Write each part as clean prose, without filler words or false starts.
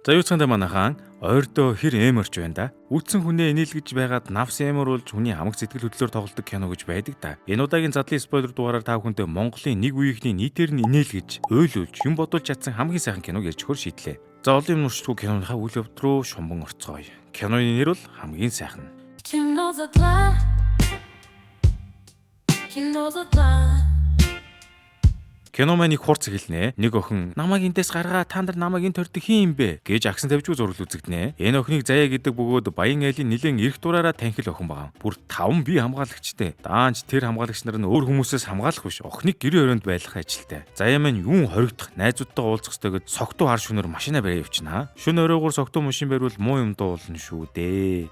За юу цаанда манайхан ойрдоо хэр эмэрч байна да. Үтсэн хүнээ инээлгэж байгаад навс эмэрүүлж хүний хамаг сэтгэл хөдлөлөөр тоглодог кино гэж байдаг да. Энэ удаагийн задлын спойлер дугаараар та бүхэнд Монголын нэг үеийнхний нийтээр нь инээлгэж, ойлуулж, юм бодуулж чадсан хамгийн сайхан киног ярьж өгөх шийдлээ. За олон юм нуршгүй киноныхаа үйл явдал руу шумбан орцгоё. Киноны нэр бол хамгийн сайхан. Кино маань их хурц эхэлнэ. Нэг охин намайг эндээс гаргаа, та нар намайг энэ төрдөг хин юм бэ гэж агсан тавьжгүй зурвал үзэгдэнэ. Энэ охиныг Заяа гэдэг бөгөөд Баян айлын нэлээд эрх дураараа танхил охин байгаа. Бүр 5 бие хамгаалагчтай. Даанч тэр хамгаалагч нар нь өөр хүмүүсээс хамгаалах биш, охиныг гэрээ өрөөнд байлгах ажилтай. Заяа маань юун хоригдох, найзуудтайгаа уулзах ёстой гэж согтуу хар шөнөөр машинаа бариа явчихна. Шөнө өрөөгөр согтуу машин бариул муу юм дуулна шүү дээ.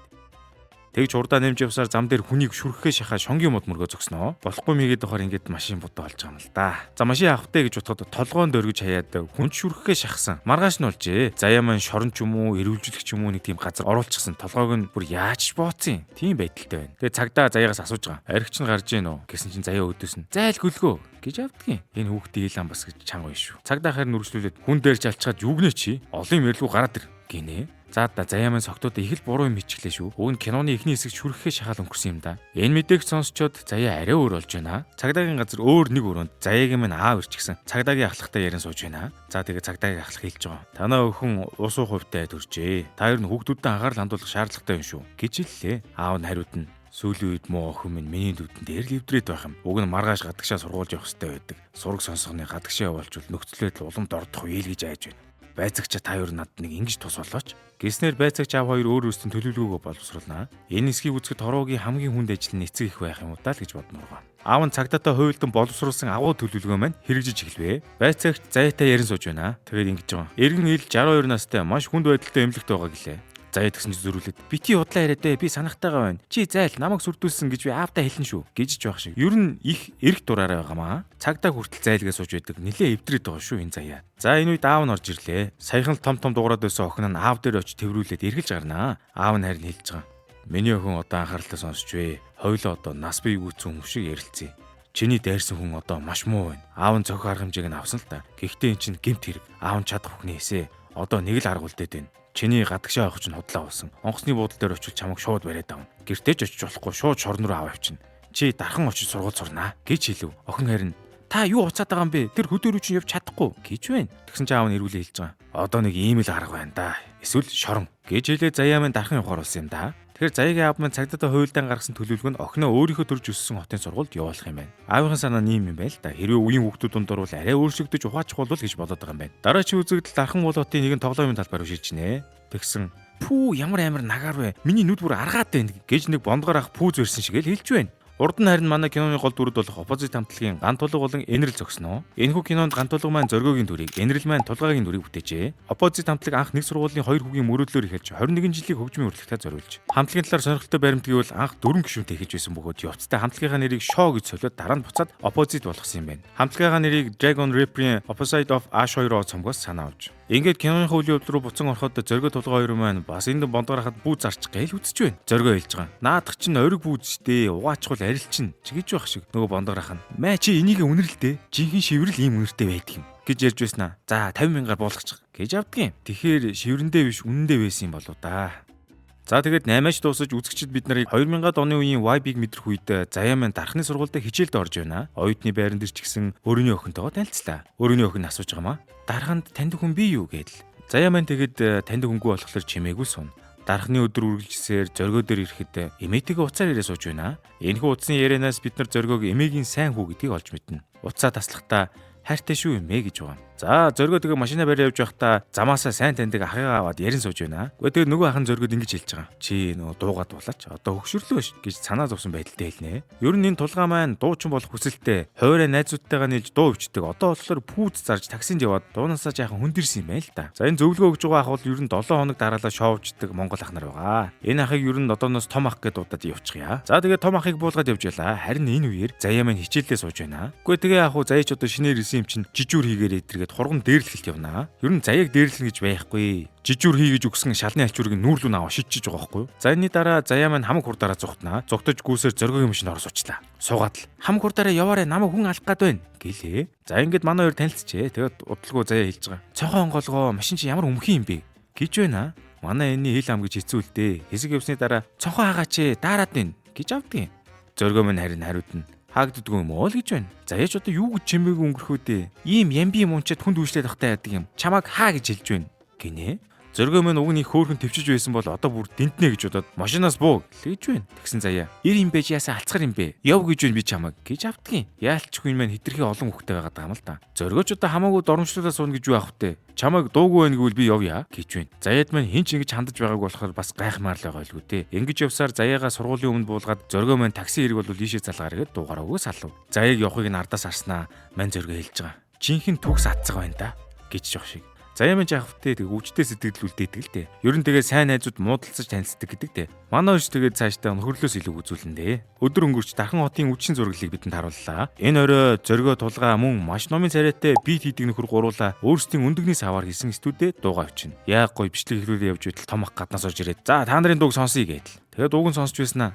Тэгж хурдаа нэмж явсаар зам дээр хүнийг шүрхэхээ шахаа шонгийн мод мөргөө зогсноо. Болохгүй мигээд бахаар ингээд машин бодоо олж байгаа юм л да. За машин авахтаа гэж бодоход толгоон дөргиж хаяад хүнд шүрхэхээ шахсан. Маргааш нь болжээ. Заяа маань шорон ч юм уу, эрүүлжүүлэх ч юм уу нэг тийм газар оруулчихсан. Толгойг нь бүр яаж бооцсон. Тийм байдалтай байна. Тэгээ цагдаа Заяагаас асууж байгаа. Аригч нь гарч ийн үү гэсэн чинь Заяа өдөөс нь зайл гөлгөө гэж авдгийн. Энэ хүүхдийн илан бас гэж чанга биш шүү. Цагдаа харин үргэлжлүүлээд хүн дээр ч алчгаад югнэ чи. Олон юм ярилгүй гараад ир гинэ. За Заяа маань согтууд их л буруу юм хичглээ шүү. Уг нь киноны эхний хэсэг шүрхэхээ шахаал өнгөрсөн юм да. Энэ мэдээг сонсчоод Заяа арай өөр болж байна. Цагдаагийн газар өөр нэг өрөөнд Заяагийн маань аав ирчихсэн. Цагдаагийн ахлагтай ярин сууж байна. За тэгээ цагдаагийн ахлах хэлж байгаа. Танаа өхөн ус уух хувьтай төржээ. Та ер нь хүүхдүүдэд анхаарал хандуулах шаардлагатай юм шүү гэж хэллээ. Аав нь хариуд нь сүүлийн үед муу охин минь миний нүдэн дээр л эвдрээд байх юм. Уг нь маргааш гадагшаа сургуулж явах хэрэгтэй байдаг. Сураг сонсгоны гадагшаа явуулчвал нөхцөлөд уламд ордох үйл гэж айж байна. Байцагч та хоёр надад нэг ингэж тус болооч. Гиснээр байцагч аав хоёр өөр өөрсдөө төлөвлөгөөгөө боловсруулнаа. Энэ хэсгийг үзэхэд хороогийн хамгийн хүнд ажил нь эцэг их байх юм уу даа л гэж бодмоор байна. Аав нь цагдаатай хуйлдан боловсруулсан агуу төлөвлөгөө маань хэрэгжиж эхэлвэ. Байцагч Заяатай ярин сууж байна. Тэгээд ингэж байгаа. Эргэн ил 62 настай маш хүнд байдалтай эмнэлэгтэй байгаа гэлээ. Заяа тэгсэн чинь зөрүүлээд бити удлаа яриад бэ, би санахтайгаа байна. Чи зайл намайг сүрдүүлсэн гэж би аавтай хэлнэ шүү гэж ч байх шиг. Ер нь их эрх дураараа байгаамаа. Цагдаа хүртэл зайлгаа сууж байдаг. Нилээ эвдрээд байгаа шүү энэ Заяа. За энэ үед аав нь орж ирлээ. Саяхан л том дуурайд байсан охин нь аав дээр очиж тэврүүлээд эргэлж гарнаа. Аав нь харин хэлж байгаа. Миний охин одоо анхааралтай сонсч вэ. Хойлоо одоо нас бий гүйцэн хүн шиг ярилцъя. Чиний дайрсан хүн одоо маш муу байна. Аав нь цохих арга хэмжээг нь авсан л та. Гэхдээ эн чинь гэмт хэрэг. Аав нь чадах бүхний эсэ. Одоо нэг л арга үлдээд байна. Чиний гадагшаа авах чинь худлаа болсон. Онгоцны буудлын дээр очил чамайг шууд бариад авна. Гэртээ ч очиж болохгүй шууд шорон руу аваа явчихна. Чи дархан очиж сургууль сурнаа гэж хэлв. Охин харин та юу уцаад байгаа юм бэ? Тэр хөдөөрөө чинь явж чадахгүй гэж байна. Тэгсэн чинь аав нь ирүүлээ хэлж байгаа. Одоо нэг ийм л арга байна да. Эсвэл шорон гэж хэлээ Заяа маань дархан явахаар болсон юм да. Тэгэхээр Заяагийн аав маань цагдаатай хуйлдаан гаргасан төлөвлөгөө нь охиноо өөрийнхөө төрж өссөн хотын сургуульд явуулах юм байна. Аавынхаа санаа ийм юм байл та. Хэрвээ үеийн хүүхдүүд дунд орвол арай өөрчлөгдөж ухаачих болов гэж бодоод байгаа юм байна. Дараагийн үзэгдэл дархан болоотын нэгэн тоглоомын талбар руу шилжинэ. Тэгсэн пүү ямар амар нагаар вэ? Миний нүд бүр аргаад байна гэж нэг бондгоор ах пүүз өрсөн шиг л хэлж байна. Урд нь харин манай киноны гол дүрд болох оппозит хамтлагийн ган тулга болон Энэрл зогсноо. Энэхүү кинонд ган тулга маань зоргогийн дүрийг, Энэрл маань тулгаагийн дүрийг бүтээжээ. Оппозит хамтлаг анх нэг сургуулийн 2 хүүгийн мөрөөдлөөр эхэлж 21 жилийн хөгжмийн урлагтад зориулж. Хамтлагийн талаар сонирхолтой баримт гэвэл анх 4 гишүүнтэй эхэлж байсан бөгөөд явцтай хамтлагийнхаа нэрийг Шоо гэж солиод дараа нь буцаад оппозит болгосон юм байна. Хамтлагийнхаа нэрийг Dragon Reaper-ийн Opposite of Ash 2-оо цомгоос санаа авч. Ингээд киноныхаа үйл явдал руу буцан ороход зоргоо тулгаа хоёр маань бас энд бондгоор хахад бүү зарч гээл үтсэж байна. Зоргоо хэлж байгаа. Наадах чинь ориг бүүз штэ. Угаачвал арилчин ч гэж байх шиг. Нөгөө бондгоор хахна. Мэ чи энийг үнэрлээ. Жинхэнэ шиврэл ийм үнэртэй байдаг юм гэж ярьж байснаа. За 50 мянгаар буулгачих гэж авдгийн. Тэгэхээр шиврэндээ биш үнэндээ байсан юм болоо да. За тэгээд 8-аач дуусаж үзэгчид бид нарыг 2000-ад оны үеийн Y-ыг мэдрэх үед Заяа маань дархны сургуультай хичээлд орж байна. Оюутны байран дээр ч гэсэн өөрийнхөө охинтойгоо танилцлаа. Өөрийнхөө охин асууж байгаамаа. Дарханд таньд хүн бий юу гэдэл. Заяа маань тэгээд таньд хүнгүй болохоор чимээгүй сун. Дархны өдөр үргэлжсээр зоргоо дээр ирэхэд эмээтэйгээ уцаар ирээ сууж байна. Энэхүү утасны ярианаас бид нар зоргоог эмээгийн сайн хүү гэдгийг олж мэднэ. Уцаа таслахдаа хайртай шүү эмээ гэж байгаа. За зоргоо тэгээ машина бариа явж байхдаа замаасаа сайн таньдаг ахыгаа аваад ярин сууж байна. Гэхдээ нөгөө ахын зоргоод ингэж хэлж байгаа. Чи нөгөө дуугаад булаач. Одоо хөвшөрлөө ш гэж санаа зовсон байдалтай хэлнэ. Ер нь энэ тулгаа маань дуучин болох хүсэлтэй. Хойроо найзуудтайгаа нийлж дуу өвчдөг. Одоо болохоор пүүз зарж таксинд яваад дуунасаа жаахан хүндэрсэн юм байл та. За энэ зөвлөгөө өгж байгаа ах бол ер нь 7 хоног дараалал шоувчдаг монгол ах нар байгаа. Энэ ахыг ер нь одооноос том ах гэдээ удаад явчихъя. За тэгээ том ахыг буулгаад явж ялаа. Харин энэ үеэр Заяа маань хичээлдээ сууж байна. Гэхдээ тэгээ ах уу Заяач одоо шинээр ирсэн юм чинь жижүүр хийгээр эдэргээд хурган дээрлэхэлт явнаа. Ер нь Заяаг дээрлэх гэж байхгүй. Жижүүр хий гэж өгсөн шалны альчуурыг нүүрлүү наваа шидчихэж байгаа байхгүй юу? За энэний дараа Заяа маань хамаг хурдаараа зугтнаа. Зугтаж гүйсээр зоргогийн машин орос учлаа. Суугаад л хамаг хурдаараа яваарэ намайг хүн алах гээд байна гэлээ. За ингээд манай хоёр танилцчээ. Тэгээд удалгүй Заяа хэлж байгаа. Цохоо онголгоо машин чи ямар өмхий юм бэ гэж байна. Манай энэний хэл ам гэж хэцүүлдэ. Хэсэг явсны дараа цонхоо хаагаач дараад байна гэж авдгийн. Зоргоо минь харин хариудна. Хаагддгүй юм уу л гэж байна. За яж одоо юу гэж чимээг өнгөрөхөө дээ. Ийм ямби юм унчаад хүнд үйлчлээд ахтай яадаг юм. Чамайг хаа гэж хэлж байна гинэ. Зоргоо минь уг нь их хөөрхөн төвчж байсан бол одоо бүр дэнтнэ гэж бодоод машинаас буу гэж байна. Тэгсэн заяа. Ир юм байж яасаа алцгар юм бэ? Яв гэж байна би чамайг гэж авдгийн. Яалтчгүй маань хитрхи олон хүүхдтэй байгаад байгаа юм л да. Зоргооч одоо хамаагүй доромжлуулаа суuna гэж юу авах вэ? Чамайг дуугүй байна гэвэл би явъя гэж байна. Заяад маань хин ч ингэж хандаж байгааг болохоор бас гайхмаар л байгаа л үү те. Ингэж явсаар заяагаа сургуулийн өмнө буулгаад зоргоо маань такси хэрэг бол ийшээ залгаар игээд дуугараа өгөө салв. Заяаг явахыг нь ардаас харснаа маань зоргоо хэлж байгаа. Жинхэнэ төгс атцаг байна да гэж жоох шиг. Заяа минь жаахвтээ тэг өвчтэй сэтгэлдүүлдээдэг л дээ. Ер нь тэгээ сайн найзууд муудалцаж танилцдаг гэдэг дээ. Манай хойш тэгээд цаашдаа нөхөрлөөс илүү үзүүлэн дээ. Өдөр өнгөрч Дархан хотын үдшин зураглалыг бидэнд харууллаа. Энэ орой зоргоо тулгаа мөн маш номын царайтай бит хийдэг нөхөр гуруула өөрсдийн өндөгний саваар хийсэн студид дуугаа авчина. Яг гой бичлэг хэрүүлээ явж байтал том ах гаднаас орж ирээд за та нарын дууг сонсъё гэдэл. Тэгээд дууг нь сонсч байснаа.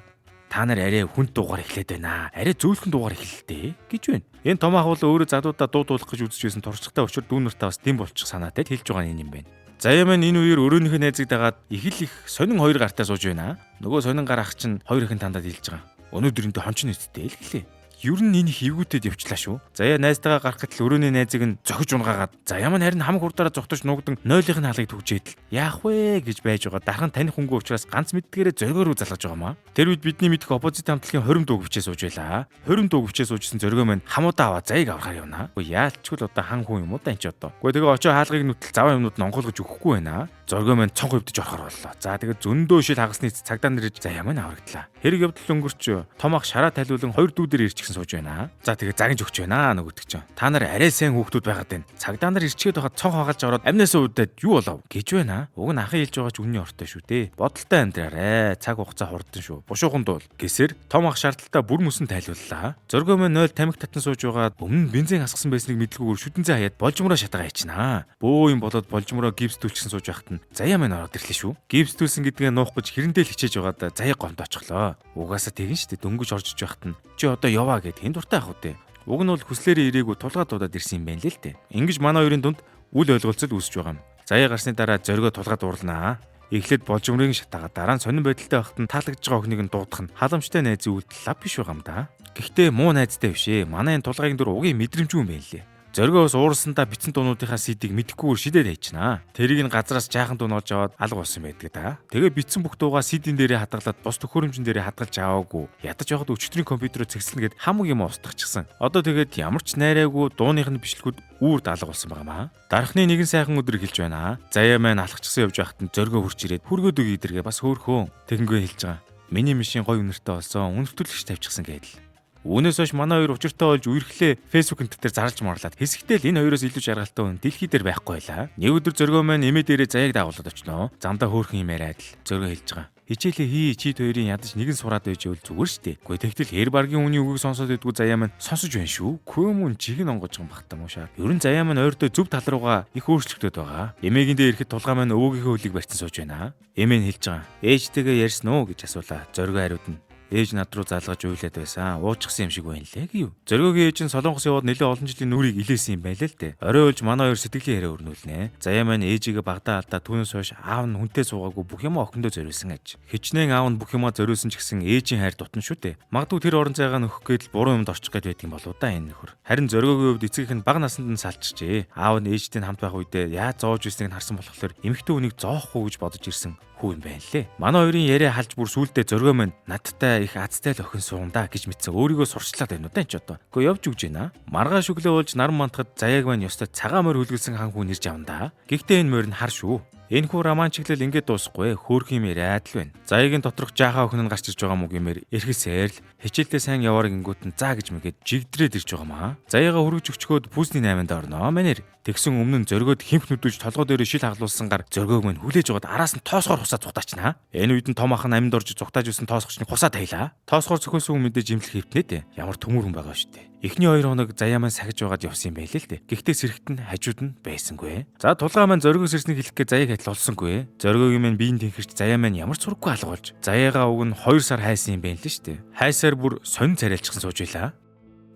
Та нар арай хүнд дуугаар эхлээд байна. Арай зөөлхөн дуугаар эхэллээ гэж байна. Энэ том ах бол өөрөө задуудаа дуудуулах гэж үзэж байсан туршлагатай учир дүү нартаа бас дэм болчих санаатай хэлж байгаа юм байна. Заяа маань энэ үеэр өрөөнийхөө найзыг дагаад их сонин хоёр гартай сууж байна. Нөгөө сонин гар ах чинь хоёр ихэн тандаад хэлж байгаа. Өнөөдрөндөө хончин нэсттэй л гэлээ. Ер нь энэ хөвгүүтэд явчлаа шүү. Заяа найзтайгаа гарах гэтэл өрөөний найзыг нь зохиж унгаагаад заяа маань харин хамаг хурдаараа зогтож нуугдан нойлынх нь халыг түгжээдэл яах вэ гэж байж байгаа. Дархан таних хөнгөө учраас ганц мэддгээрээ зоргоо руу залгаж байгаа маа. Тэр үед бидний мэдэх оппозит хамтлагийн 20 дуу гүвчээ сууж байлаа. 20 дуу гүвчээ суужсэн зоргоо маань хамуудаа аваа заяаг аврахаар явна. Үгүй яалтчгүй л одоо хан хүн юм уу та энэ ч одоо. Үгүй тэгээ очоо хаалгыг нүтэл заваа юмнууд нь онгойлгож өгөхгүй байна. Зоргоо маань цонх өвдөж орохоор боллоо. За тэгээ зөндөө шил хагасны цагдаа нар ирж заяа маань аврагдлаа. Хэрэг явдал өнгөрч том ах шараа тайлуулан 2 дүүдээр ирчихсэн сууж байна. За тэгээ загинж өгч байна нөгөөдөг чинь. Та нар арай сайн хүүхдүүд байгаад байна. Цагдаа нар ирчгээд байхад цонх хагалж ороод амнаас уудаад юу болов гэж байна. Уг нь ахын хэлж байгаа ч үнний ортой шүү дээ. Бодолтой амьдраарэ. Цаг хугацаа хурдан шүү. Бушуухан дуул. Гэсэр том ах шаардлагатай бүр мөсөн тайлууллаа. Зоргоо маань 0 тамхи татан сууж байгаа өмнө бензин хасгасан байсныг мэдлгүйгээр шүтэнцээ хаяад болжмороо шатагаа хийчихнаа. Бөө юм болоод болжмороо гипстүүлчихсэн сууж байхад нь заяа маань ороод ирлээ шүү. Гипстүүлсэн гэдгээ нуух гэж хэрэндээ л хичээж байгаад заяа гомд очихлоо. Угаасаа тэгин штэ дөнгөж орж иж байхад нь чи одоо яваа гэд хэн дуртай ах үү. Уг нь бол хүслээрээ ирээгүй тулгаад дуудаад ирсэн юм байна л дээ. Ингиж манай хоёрын дунд үл ойлголцол үүсэж байгаа юм. Заяа гарсны дараа зоргоо тулгаад уурлнаа. Эхлээд болжмрыг шатаагаад дараа нь сонин байдалтай байхад нь таалагдж байгаа охиныг нь дуудах нь халамжтай найзын үйлдэл лав биш байгаа юм да. Гэхдээ муу найзтай биш ээ. Манай энэ тулгаагийн дур угийн мэдрэмжгүй юм байна лээ. Зоргоос уурсандаа битсэн дуунуудынхаа CD-г мэдхгүйгээр шидээд хайчнаа. Тэрийг нь газраас жаахан дуунолж аваад алга болсон байдаг да. Тэгээ битсэн бүх дуугаа CD-н дээрээ хадгалаад бус төхөөрөмжн дээрээ хадгалж аваагүй. Ядаж явахад өчтөрийн компьютероо цэгцлэнэ гэд хамаг юм устгахчихсан. Одоо тэгээд ямар ч найраагүй дууных нь бичлэгүүд үүрд алга болсон байгаамаа. Дарахны нэгэн сайхан өдөр эхэлж байна. Заяа маань алхчихсан явж байхад нь зоргоо хурж ирээд хүргөөд өгье идэргээ бас хөөхөө. Тэгэнгөө хэлж байгаа. Миний машин гоё үнэртэй болсон. Үнэвтүүлэгч тавьчихсан гэдэл. Үүнээс хойш манай хоёр учиртай болж үерхлээ Facebook дээр зарлж марлаад хэсэгтэл энэ хоёроос илүү жаргалтай хүн дэлхий дээр байхгүй байлаа. Нэг өдөр зоргоо маань эмээ дээрээ заяаг дагуулад очноо. Замдаа хөөрхөн юм яриад л зоргоо хэлж байгаа. Хичээлээ хий чи хоёрын ядаж нэгэн сураад байж бол зүгээр штэ. Гэхдээ тэгтэл хэр баргийн үний үгийг сонсоод идэггүй заяа маань сонсож байна шүү. Көмүн чиг нь онгож байгаа бахтаа муушаа. Ерөн заяа маань ойртой зөв тал руугаа их өөрчлөгдөд байгаа. Эмээгийн дээр ирэхэд тулгаа маань өвөөгийнхөө хөлийг барьсан сууж байна. Эмээ нь хэлж байгаа. Ээжтэйгээ ярьсан уу гэж асуулаа. Зоргоо хариудна. Ээж над руу залгаж уйлаад байсан. Уучсан юм шиг байна лээ гэв. Зоргоогийн ээж нь Солонгос яваад нэлээд олон жилийн нүрийг илээсэн юм байл л дээ. Орой улж манай хоёр сэтгэлийн яриа өрнүүлнэ. Заяа маань ээжигээ багтаа алдаа түүнээс хойш аав нь хүнтэй суугаагүй бүх юм охиндоо зориулсан аж. Хичнээн аав нь бүх юмаа зориулсан ч гэсэн ээжийн хайр дутна шүү дээ. Магадгүй тэр орон зайгаа нөхөх гээд л буруу юмд орчих гээд байдаг юм болоо да энэ нөхөр. Харин зоргоогийн хувьд эцгийнх нь бага наснд нь салчжээ. Аав нь ээжтэй хамт байх үедээ яаж зоож ирснийг харсан болохоор эмэгтэй хүнийг зоохгүй гэж бодож ирсэн хүү юм байна лээ. Манай хоёрын яриа халж бүр сүулдэ зоргоо маань надтай их азтай л охин суунда гэж мэдсэн. Өөрийгөө сурчлаад байна уу та энэ ч одоо. Гэхдээ явж үгж байна. Маргааш өглөө болж наран мантахад заяаг маань ёстой цагаан морь хүлгэлсэн хан хүн ирж авна да. Гэхдээ энэ морь нь хар шүү. Энэ хүү роман чиглэл ингээд дуусахгүй хөөрх юм яриад л байна. Заяагийн доторх жаахан охин нь гарч ирж байгаа мөг юмэр эрхэсээр л хичээлдээ сайн яваар гингүүт нь заа гэж мэгээд жигдрээд ирж байгаа маа. Заяагаа хөргөж өгчгөөд пүүсний 8-нд орноо манер. Тэгсэн өмнө нь зоргоод химх нүдэж толгой дээр шил хаглуулсан гар зоргоог мань хүлээж аваад араас нь тоосгоор хусаа цугтаачнаа. Энэ үед нь том ах нь амьд орж цугтааж юусан тоосгочныг хусаа таялаа. Тоосгоор зөхөөсөн хүн мэдээ жимлэх хөвтнэ дээ. Ямар төмөр хүн байгаа шүү дээ. Эхний 2 хоног заяа маань сахиж байгаад явсан юм байлээ л дээ. Гэхдээ сэрэгт нь хажууд нь байсангүй. За тулгаа маань зоргоос ирснийг хэлэх гээ заяаг адил олсонгүй. Зоргоогийн маань биеийн тэнхэрч заяа маань ямар ч сургаггүй алгуулж. Заяагаа уг нь 2 сар хайсан юм байна л шүү дээ. Хайсаар бүр сонин царайлчсан сууж байлаа.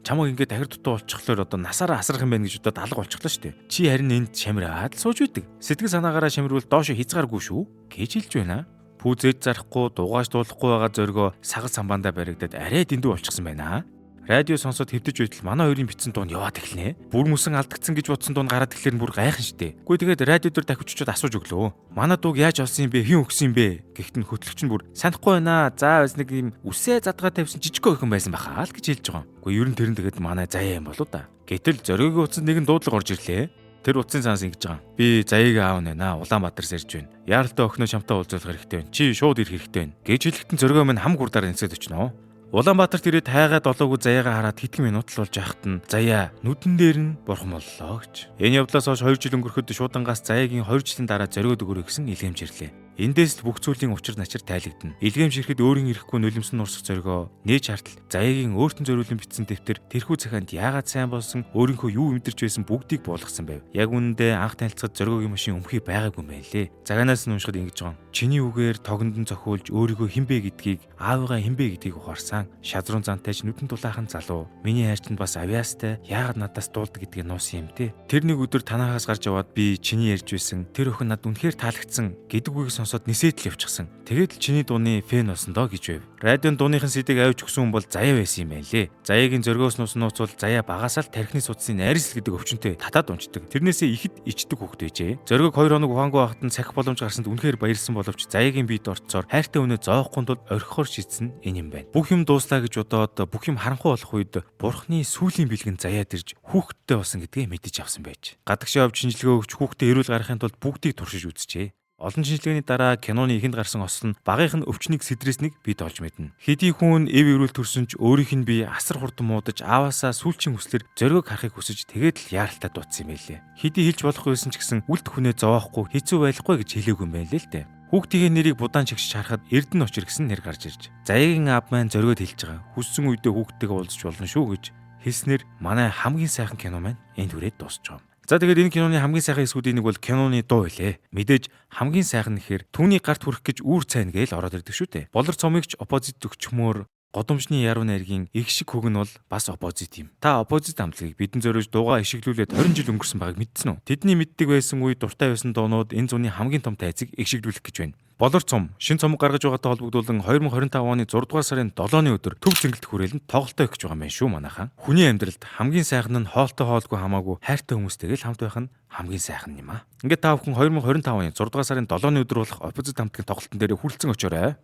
Чамайг ингээд дахир дутуу болчихлоор одоо насаараа асрах юм байна гэж одоо алга болчихлоо шүү дээ. Чи харин энд шамираад сууж үйдэг. Сэтгэл санаагаараа шамирвал доошо хязгааргүй шүү гэж хэлж байна. Пүүзэж зарахгүй, дугааж дуулахгүй байгаа зоргоо сагал самбаандаа баригдаад арай дэндүү болчихсон байна. Радио сонсоод хэвдэж байтал манай хоёрын бичсэн дуун яваад эхэлнэ. Бүр мөсөн алдагдсан гэж бодсон дуун гараад ирэхлээр бүр гайхан штэ. Үгүй тэгээд радио дээр дахиж очиод асууж өглөө. Манай дууг яаж олсон юм бэ? Хэн өгсөн юм бэ? Гэхдээ хөтлөгч нь бүр санахгүй байна. За бас нэг юм үсээ задгаа тавьсан жижиг охин байсан бахаа л гэж хэлж байгаа. Үгүй ер нь тэр нь тэгээд манай заяа юм болоо да. Гэтэл зоригийн утсанд нэгэн дуудлага орж ирлээ. Тэр утсын цаанаас ингэж байгаа. Би заяаг аав нэ Улаанбаатар сэрж байна. Яаралтай охиноо чамтай уулзах хэрэгтэй байна. Чи шууд ирэх хэрэгтэй байна. Гэж хэлэхдээ зоргоо минь хам гурдаар нисээд очноо. Улаанбаатарт ирээд хайгаад олоогүй заяагаа хараад хэдэн минут л болж яхад нь заяа нүдэн дээр нь бурхан боллоо гэж. Энэ явдлаас хойш 2 жил өнгөрөхөд шуудангаас заяагийн 2 жилийн дараа зоригод өгөрөө гэсэн илгээмж ирлээ. Эндээс л бүх зүйлийн учир начир тайлагдана. Илгээмж ирэхэд өөрийн ирэхгүй нулимсан нурсах зоригоо нээж хартал заяагийн өөртөө зориулсан бичсэн дэвтэр тэрхүү цахианд яагаад сайн болсон өөрийнхөө юу мэдэрч байсан бүгдийг буулгасан байв. Яг үнэндээ анх танилцахад зоригогийн машин өмхий байгаагүй юм байлээ. Цагаанаас нь уншихад ингэж байгаа. Чиний үгээр тогондон цохиулж өөрийгөө хинбэ гэдгийг аавыгаа хинбэ гэдгийг ухаарсан. Шазрун зантайч нүдэн дулаахан залуу. Миний хайрчанд бас авьяастай. Яагаад надаас дуулдаг гэдгийг нуусан юм те. Тэр нэг өдөр танахаас гарч яваад би чиний ярьж байсан. Тэр охин надад үнэхээр таалагдсан гэдэг үгийг сонсоод нисээд л явчихсан. Тэгээд л чиний дууны фэн болсон доо гэж байв. Радион дууныхын сэдийг авч өгсөн хүн бол заяа байсан юм байлээ. Заяагийн зоргоос нууцвал заяа багасаал тархины судсын найрсал гэдэг өвчнөд татаад унцдаг. Тэрнээсээ ихэд ичдэг хөхт байжээ. Зоргог 2 хоног ухаангүй байхад нь сахих боломж гарсанд үнэхээр баярлсан боловч заяагийн биед орцоор хайртай өнөө зоохгүй тул орхихоор шийдсэн энэ юм байна. Бүх юм дуслаа гэж бодоод бүх юм харанхуй болох үед бурхны сүүлийн бэлгэн заяад ирж хүүхдтэй болсон гэдгээ мэдэж авсан байж. Гадагшаа авч шинжилгээ өгч хүүхдээ эрүүл гаргахын тулд бүгдийг туршиж үзчихэ. Олон шинжилгээний дараа киноны ихэнд гарсан осол нь багийнх нь өвчнийг сэдрээснийг бид олж мэднэ. Хэдий хүн эв эрүүл төрсөн ч өөрийнх нь би асар хурдан муудаж ааваасаа сүүлчийн хүслэр зориг харахыг хүсэж тэгээд л яаралтай дуудсан юм байлээ. Хэдий хэлж болохгүй байсан ч гэсэн үлд хүнээ зовоохгүй хэцүү байхгүй гэж хэлээгүй юм байлээ л дээ. Хүүхдийн нэрийг будаан чигшиж харахад Эрдэнэ очир гэсэн нэр гарч ирж. Заяагийн аав маань зоригод хэлж байгаа. Хүссэн үедээ хүүхдтэйгээ уулзч болно шүү гэж хэлснээр манай хамгийн сайхан кино маань энд хүрээд дуусч байгаа. За тэгээд энэ киноны хамгийн сайхан хэсгүүдийн нэг бол киноны дуу хэлээ. Мэдээж хамгийн сайхан нэхэр түүний гарт хүрэх гэж үүр цайна гээл ороод ирдэг шүү дээ. Болор цомыгч оппозит өгчмөр годомжны яруу найргийн их шиг хөг нь бол бас оппозит юм. Та оппозит хамтлагийг бидэнд зориулж дуугаа ишиглүүлээд 20 жил өнгөрсөн байгааг мэдсэн үү? Тэдний мэддэг байсан үе дуртай байсан дуунууд энэ зууны хамгийн том тайзыг ишиглүүлэх гэж байна. Болор цом шин цомог гаргаж байгаатай холбогдуулан 2025 оны 6 дугаар сарын 7-ны өдөр төв зэнгэлт хүрээлэнд тоглолтоо өгч байгаа юм байна шүү манайхаа. Хүний амьдралд хамгийн сайхан нь хоолтой хоолгүй хамаагүй хайртай хүмүүстэйгээ л хамт байх нь хамгийн сайхан юм аа. Ингээд та бүхэн 2025 оны 6 дугаар сарын 7-ны өдөр болох оппозит хамтлагийн тоглолтын дээр хүрэлцэн очоорой.